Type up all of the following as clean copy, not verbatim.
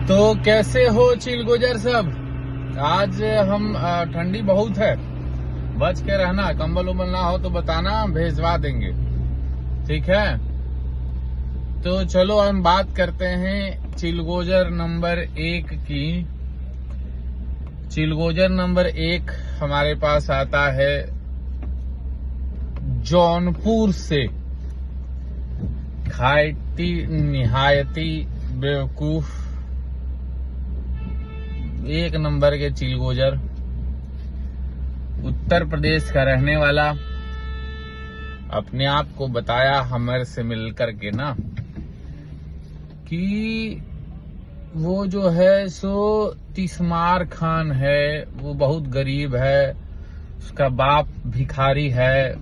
तो कैसे हो चिलगोजर सब। आज हम ठंडी बहुत है, बच के रहना, कंबल उम्बल ना हो तो बताना, भेजवा देंगे, ठीक है। तो चलो हम बात करते हैं चिलगोजर नंबर 1 की। चिलगोजर नंबर 1 हमारे पास आता है जौनपुर से। खायती निहायती बेवकूफ 1 नंबर के चिलगोजर, उत्तर प्रदेश का रहने वाला, अपने आप को बताया हमारे से मिलकर के ना कि वो जो है सो तिस्मार खान है, वो बहुत गरीब है, उसका बाप भिखारी है,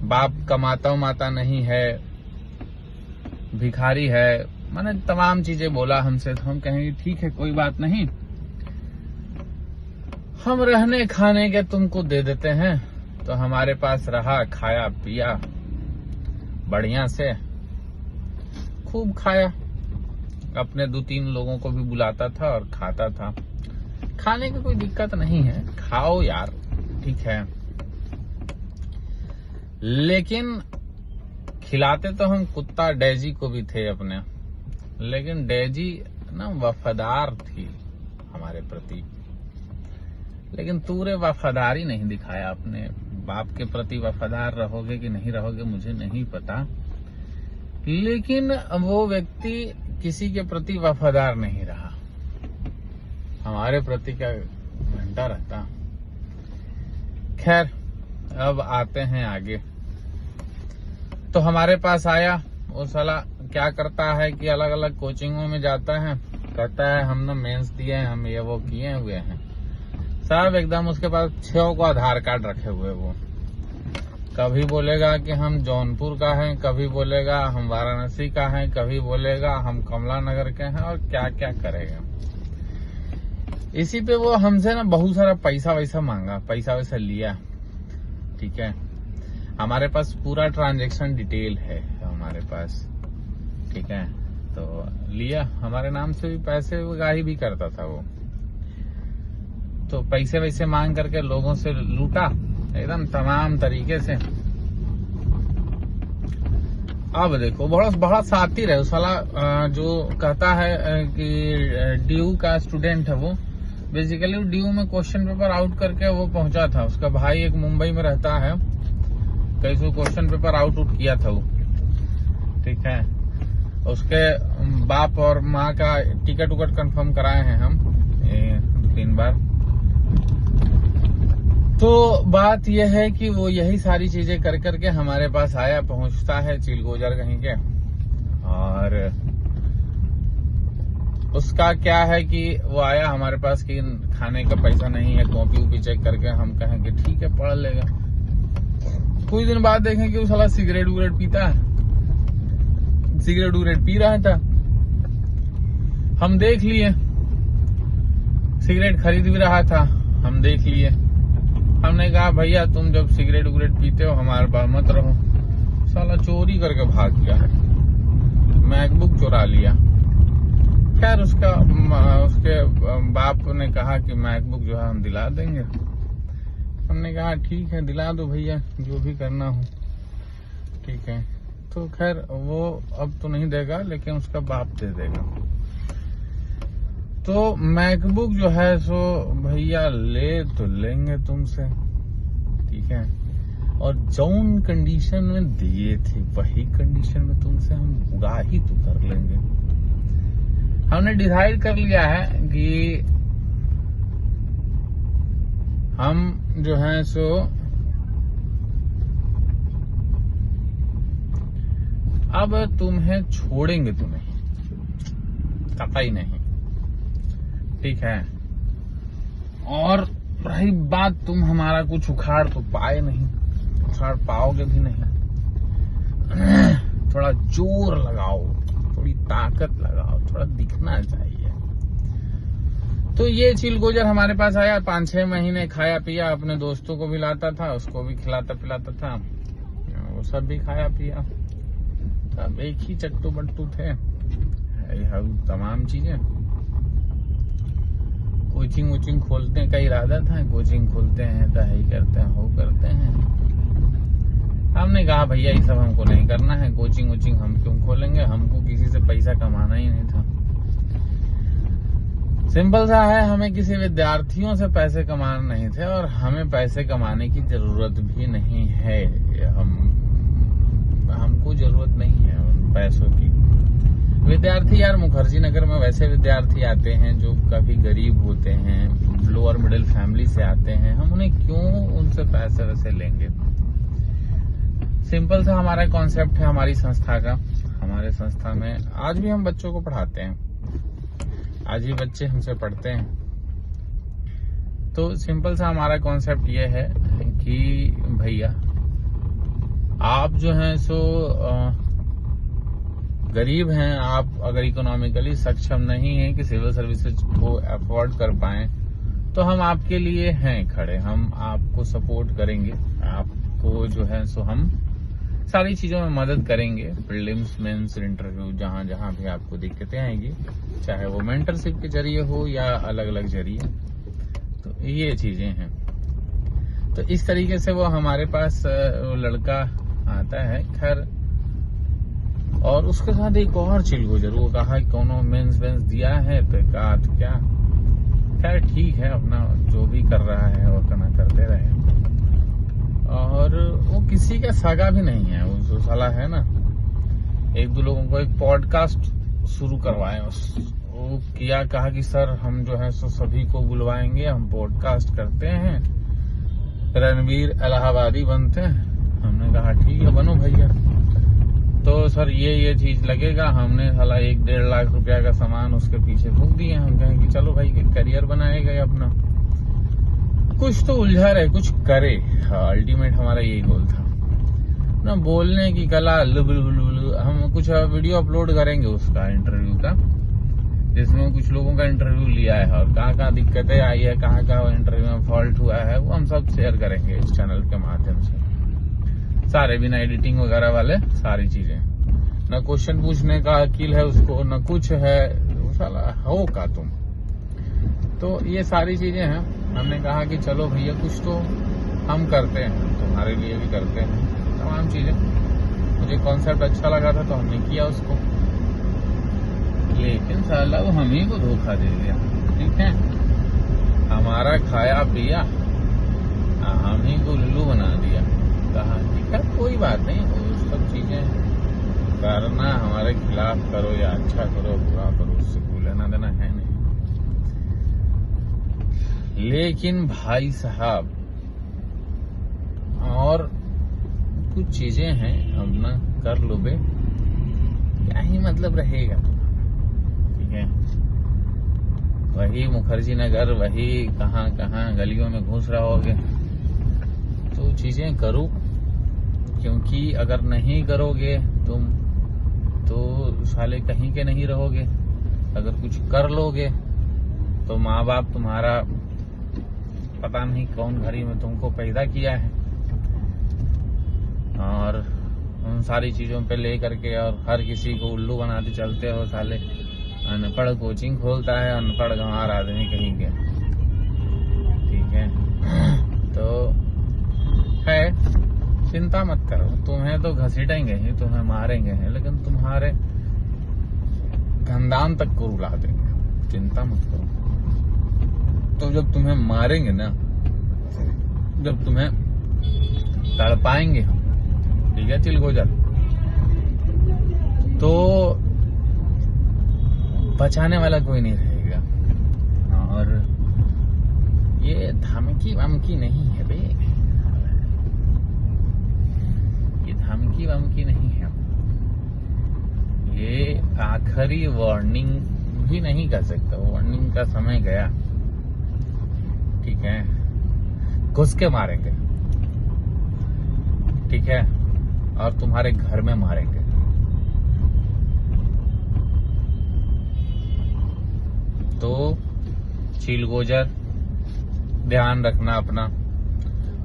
बाप कमाता उमाता नहीं है, भिखारी है, मैंने तमाम चीजें बोला हमसे। तो हम कहेंगे ठीक है कोई बात नहीं, हम रहने खाने के तुमको दे देते हैं। तो हमारे पास रहा, खाया पिया बढ़िया से, खूब खाया, अपने 2-3 लोगों को भी बुलाता था और खाता था। खाने की कोई दिक्कत नहीं है, खाओ यार, ठीक है। लेकिन खिलाते तो हम कुत्ता डेजी को भी थे अपने, लेकिन डेजी ना वफादार थी हमारे प्रति, लेकिन तूरे वफादारी नहीं दिखाया। अपने बाप के प्रति वफादार रहोगे कि नहीं रहोगे मुझे नहीं पता, लेकिन वो व्यक्ति किसी के प्रति वफादार नहीं रहा, हमारे प्रति क्या घंटा रहता। खैर अब आते हैं आगे। तो हमारे पास आया, वो साला क्या करता है कि अलग अलग कोचिंगों में जाता है, कहता है हम ना मेंस दिए हैं, हम ये वो किए हुए हैं साहब। एकदम उसके पास 6 को आधार कार्ड रखे हुए। वो कभी बोलेगा कि हम जौनपुर का हैं, कभी बोलेगा हम वाराणसी का हैं, कभी बोलेगा हम कमला नगर के हैं, और क्या क्या करेगा। इसी पे वो हमसे ना बहुत सारा पैसा वैसा मांगा, पैसा वैसा लिया, ठीक है। हमारे पास पूरा ट्रांजैक्शन डिटेल है हमारे पास, ठीक है। तो लिया, हमारे नाम से भी पैसे उगाही भी करता था वो। तो पैसे वैसे मांग करके लोगों से लूटा एकदम तमाम तरीके से। अब देखो बड़ा सातिर है उस साला, जो कहता है कि ड्यू का स्टूडेंट है वो। बेसिकली ड्यू में क्वेश्चन पेपर आउट करके वो पहुंचा था, उसका भाई एक मुंबई में रहता है, कैसे क्वेश्चन पेपर आउट किया था वो, ठीक है। उसके बाप और माँ का टिकट उकट कंफर्म कराए हैं हम 2-3 बार। तो बात यह है कि वो यही सारी चीजें कर करके हमारे पास आया, पहुंचता है चिलगोजर कहीं के। और उसका क्या है कि वो आया हमारे पास कि खाने का पैसा नहीं है, कॉपी वॉपी चेक करके हम कहें कि ठीक है पढ़ लेगा। कुछ दिन बाद देखें कि वो साला सिगरेट उगरेट पीता है, सिगरेट उगरेट पी रहा था। हम देख लिए, सिगरेट खरीद भी रहा था, हम देख लिए। हमने कहा भैया तुम जब सिगरेट उगरेट पीते हो हमारे पास मत रहो। साला चोरी करके भाग गया, मैकबुक चुरा लिया। खैर उसके बाप ने कहा कि मैकबुक जो है हम दिला देंगे। हमने कहा ठीक है दिला दो भैया, जो भी करना हो, ठीक है। तो खैर वो अब तो नहीं देगा, लेकिन उसका बाप दे देगा। तो मैकबुक जो है सो भैया ले तो लेंगे तुमसे, ठीक है। और जौन कंडीशन में दिए थे वही कंडीशन में तुमसे हम उगाही तो कर लेंगे। हमने डिसाइड कर लिया है कि हम जो है सो अब तुम्हें छोड़ेंगे, तुम्हें कतई नहीं, ठीक है। और रही बात, तुम हमारा कुछ उखाड़ तो पाए नहीं, उखाड़ पाओगे भी नहीं। थोड़ा जोर लगाओ, थोड़ी ताकत लगाओ, थोड़ा दिखना चाहिए। तो ये चिलगोजर हमारे पास आया, 5-6 महीने खाया पिया, अपने दोस्तों को भी लाता था, उसको भी खिलाता पिलाता था, वो सब भी खाया पिया, सब एक ही चट्टू बट्टू थे। तमाम चीजें। कोचिंग वोचिंग खोलते का इरादा था, कोचिंग खोलते हैं तो ही करते हैं, हो करते हैं। हमने कहा भैया ये सब हमको नहीं करना है, कोचिंग वोचिंग हम क्यों खोलेंगे, हमको किसी से पैसा कमाना ही नहीं था। सिंपल सा है, हमें किसी विद्यार्थियों से पैसे कमाने नहीं थे और हमें पैसे कमाने की जरूरत भी नहीं है। हमको जरूरत नहीं है उन पैसों की। विद्यार्थी यार मुखर्जी नगर में वैसे विद्यार्थी आते हैं जो काफी गरीब होते हैं, लोअर मिडिल फैमिली से आते हैं, हम उन्हें क्यों उनसे पैसे वैसे लेंगे। सिंपल सा हमारा कॉन्सेप्ट है हमारी संस्था का। हमारे संस्था में आज भी हम बच्चों को पढ़ाते हैं, आज भी बच्चे हमसे पढ़ते हैं। तो सिंपल सा हमारा कॉन्सेप्ट ये है कि भैया आप जो हैं सो गरीब हैं, आप अगर इकोनॉमिकली सक्षम नहीं हैं कि सिविल सर्विसेज को अफोर्ड कर पाएं, तो हम आपके लिए हैं खड़े, हम आपको सपोर्ट करेंगे। आपको जो है सो हम सारी चीजों में मदद करेंगे। प्रीलिम्स, मेंस, इंटरव्यू, जहां जहां भी आपको दिक्कतें आएंगी, चाहे वो मेंटरशिप के जरिए हो या अलग अलग जरिए, तो ये चीजें हैं। तो इस तरीके से वो हमारे पास लड़का आता है। खैर, और उसके साथ एक और चिलगोजर, वो कहा कि कोनो मेंस वेंस दिया है, तो कहा तो क्या, खैर ठीक है, अपना जो भी कर रहा है वो करते रहे। और वो किसी का सगा भी नहीं है, वो साला है ना, एक दो लोगों को एक पॉडकास्ट शुरू करवाए, वो किया, कहा कि सर हम जो है सो सभी को बुलवाएंगे, हम पॉडकास्ट करते हैं, रणवीर इलाहाबादी बनते हैं। हमने कहा ठीक है, बनो भैया। तो सर ये चीज लगेगा, हमने साला 1-1.5 लाख रुपया का सामान उसके पीछे फूंक दिए। हम कहें कि चलो भाई करियर बनाएगा अपना, कुछ तो उलझा रहे, कुछ करे। अल्टीमेट हमारा यही गोल था ना, बोलने की कला। हम कुछ वीडियो अपलोड करेंगे उसका, इंटरव्यू का, जिसमें कुछ लोगों का इंटरव्यू लिया है और कहाँ दिक्कतें आई है, कहाँ इंटरव्यू में फॉल्ट हुआ है, वो हम सब शेयर करेंगे इस चैनल के माध्यम से। सारे, बिना एडिटिंग वगैरह वाले सारी चीजें। न क्वेश्चन पूछने का अकील है उसको, न कुछ है, साला हो का तुम। तो ये सारी चीजें हैं। हमने कहा कि चलो भैया कुछ तो हम करते हैं, तुम्हारे लिए भी करते हैं, तमाम चीजें। मुझे कॉन्सेप्ट अच्छा लगा था तो हमने किया उसको, लेकिन साला वो हम ही को धोखा दे दिया। ठीक है, हमारा खाया पिया, हम ही को लुल्लू बना दिया। कहा ठीक है, कोई बात नहीं, वो सब चीजें करना हमारे खिलाफ करो या अच्छा करो बुरा करो, उससे कोई लेना देना है नहीं। लेकिन भाई साहब, और कुछ चीजें हैं, अब ना कर लो बे, क्या ही मतलब रहेगा। ठीक है, वही मुखर्जी नगर, वही कहाँ गलियों में घुस रहोगे। तो चीजें करो, क्योंकि अगर नहीं करोगे तुम तो साले कहीं के नहीं रहोगे। अगर कुछ कर लोगे तो माँ बाप तुम्हारा पता नहीं कौन घड़ी में तुमको पैदा किया है, और उन सारी चीजों पे ले करके और हर किसी को उल्लू बनाते चलते हो। साले अनपढ़ कोचिंग खोलता है, अनपढ़ गंवार आदमी कहीं के। ठीक है, तो है, चिंता मत करो, तुम्हें तो घसीटेंगे ही, तुम्हें मारेंगे ही, लेकिन तुम्हारे खानदान तक को रुला देंगे। चिंता मत करो। तो जब तुम्हें मारेंगे ना, जब तुम्हें तड़पाएंगे हम, ठीक है चिलगोजर, तो बचाने वाला कोई नहीं रहेगा। और ये धमकी वमकी नहीं है बे, ये धमकी वमकी नहीं है, ये आखिरी वार्निंग भी नहीं कर सकता। वार्निंग का समय गया। ठीक है, घुस के मारेंगे, ठीक है, और तुम्हारे घर में मारेंगे। तो चिलगोजर, ध्यान रखना अपना,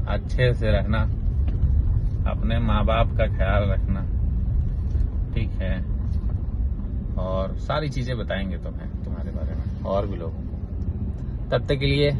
अच्छे से रहना, अपने माँ बाप का ख्याल रखना। ठीक है, और सारी चीजें बताएंगे तुम्हें तुम्हारे बारे में और भी लोगों को। तब तक के लिए